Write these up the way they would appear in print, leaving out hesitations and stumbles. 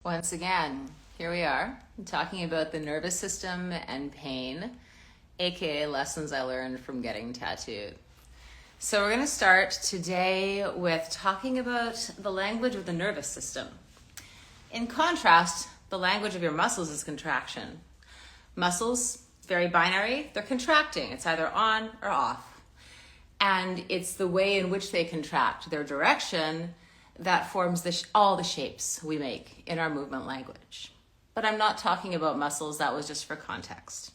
Once again, here we are talking about the nervous system and pain, aka lessons I learned from getting tattooed. So we're going to start today with talking about the language of the nervous system. In contrast, the language of your muscles is contraction. Muscles, very binary, they're contracting. It's either on or off. And it's the way in which they contract, their direction, that forms all the shapes we make in our movement language. But I'm not talking about muscles, that was just for context.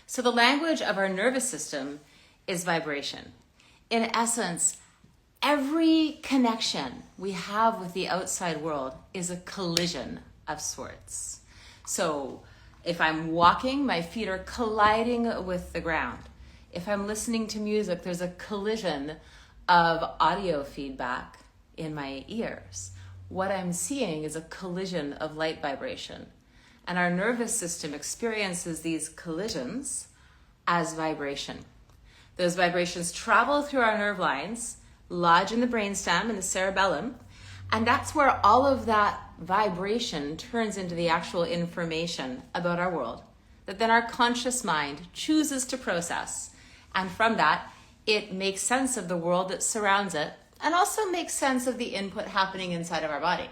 So the language of our nervous system is vibration. In essence, every connection we have with the outside world is a collision of sorts. So if I'm walking, my feet are colliding with the ground. If I'm listening to music, there's a collision of audio feedback in my ears. What I'm seeing is a collision of light vibration. And our nervous system experiences these collisions as vibration. Those vibrations travel through our nerve lines, lodge in the brainstem and the cerebellum, and that's where all of that vibration turns into the actual information about our world that then our conscious mind chooses to process. And from that, it makes sense of the world that surrounds it and also makes sense of the input happening inside of our body.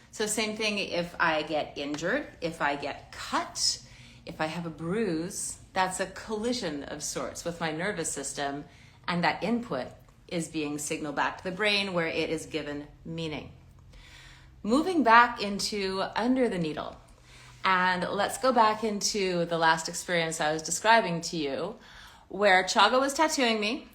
So same thing if I get injured, if I get cut, if I have a bruise, that's a collision of sorts with my nervous system, and that input is being signaled back to the brain where it is given meaning. Moving back into under the needle, and let's go back into the last experience I was describing to you, where Chaga was tattooing me,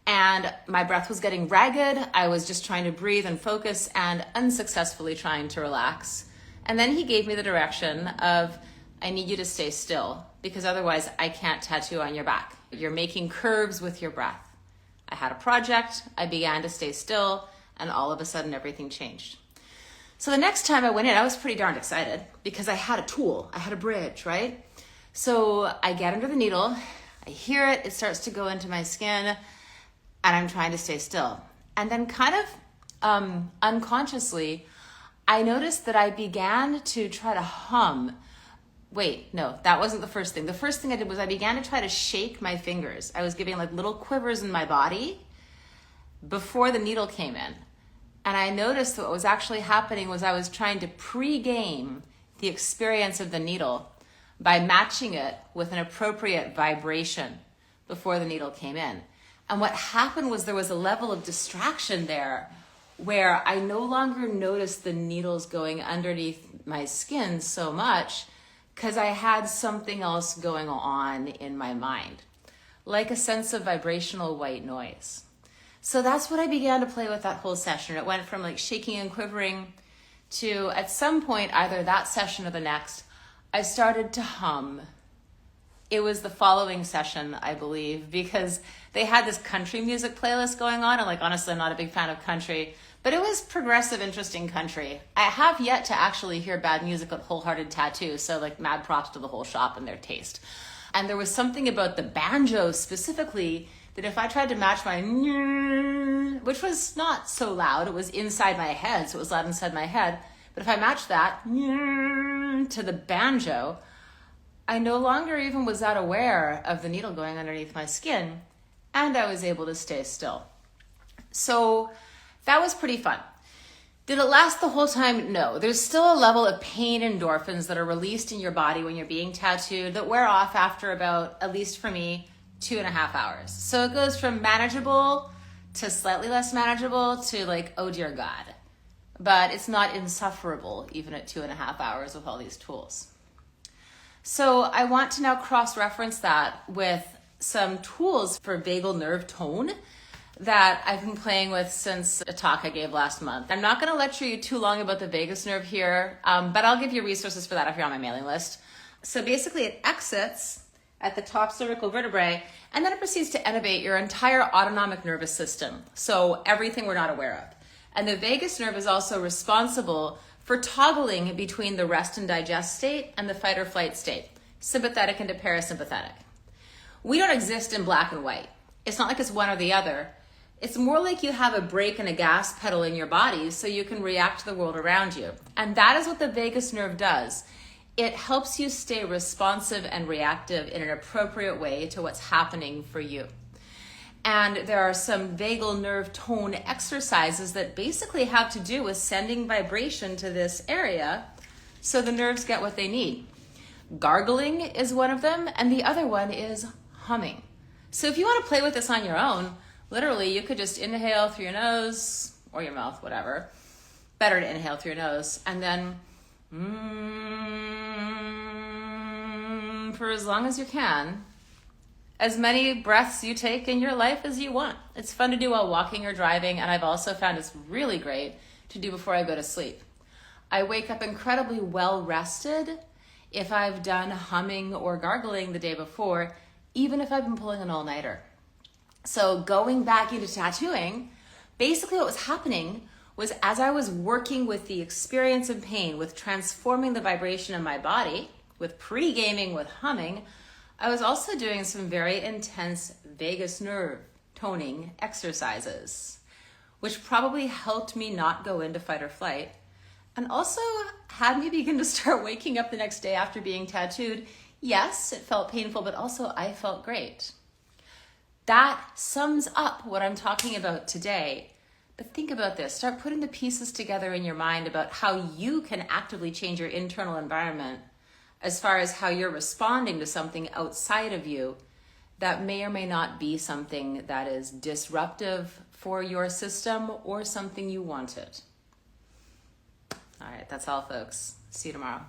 and my breath was getting ragged. I was just trying to breathe and focus and unsuccessfully trying to relax. And then he gave me the direction of, I need you to stay still because otherwise I can't tattoo on your back. You're making curves with your breath. I had a project, I began to stay still, and all of a sudden everything changed. So the next time I went in, I was pretty darn excited because I had a tool, I had a bridge, right? So I get under the needle, I hear it, it starts to go into my skin, and I'm trying to stay still. And then kind of unconsciously, I noticed that I began to try to hum. Wait, no, that wasn't the first thing. The first thing I did was I began to try to shake my fingers. I was giving like little quivers in my body before the needle came in. And I noticed that what was actually happening was I was trying to pre-game the experience of the needle by matching it with an appropriate vibration before the needle came in. And what happened was there was a level of distraction there where I no longer noticed the needles going underneath my skin so much because I had something else going on in my mind, like a sense of vibrational white noise. So that's what I began to play with that whole session. It went from like shaking and quivering to at some point, either that session or the next, I started to hum. It was the following session, I believe, because they had this country music playlist going on. And like, honestly, I'm not a big fan of country, but it was progressive, interesting country. I have yet to actually hear bad music with Wholehearted Tattoo. So like mad props to the whole shop and their taste. And there was something about the banjo specifically that if I tried to match my, which was not so loud, it was inside my head. So it was loud inside my head. But if I matched that to the banjo, I no longer even was that aware of the needle going underneath my skin, and I was able to stay still. So that was pretty fun. Did it last the whole time? No. There's still a level of pain endorphins that are released in your body when you're being tattooed that wear off after about, at least for me, 2.5 hours. So it goes from manageable to slightly less manageable to like, oh dear God. But it's not insufferable even at 2.5 hours with all these tools. So I want to now cross-reference that with some tools for vagal nerve tone that I've been playing with since a talk I gave last month. I'm not going to lecture you too long about the vagus nerve here, but I'll give you resources for that if you're on my mailing list. So basically it exits at the top cervical vertebrae, and then it proceeds to innervate your entire autonomic nervous system. So everything we're not aware of. And the vagus nerve is also responsible for toggling between the rest and digest state and the fight or flight state, sympathetic into parasympathetic. We don't exist in black and white. It's not like it's one or the other. It's more like you have a brake and a gas pedal in your body so you can react to the world around you. And that is what the vagus nerve does. It helps you stay responsive and reactive in an appropriate way to what's happening for you. And there are some vagal nerve tone exercises that basically have to do with sending vibration to this area so the nerves get what they need. Gargling is one of them, and the other one is humming. So if you want to play with this on your own, literally you could just inhale through your nose or your mouth, whatever. Better to inhale through your nose, and then for as long as you can. As many breaths you take in your life as you want. It's fun to do while walking or driving, and I've also found it's really great to do before I go to sleep. I wake up incredibly well rested if I've done humming or gargling the day before, even if I've been pulling an all-nighter. So going back into tattooing, basically what was happening was as I was working with the experience of pain, with transforming the vibration in my body, with pre-gaming, with humming, I was also doing some very intense vagus nerve toning exercises, which probably helped me not go into fight or flight, and also had me begin to start waking up the next day after being tattooed. Yes, it felt painful, but also I felt great. That sums up what I'm talking about today. But think about this. Start putting the pieces together in your mind about how you can actively change your internal environment as far as how you're responding to something outside of you that may or may not be something that is disruptive for your system or something you wanted. All right, that's all, folks. See you tomorrow.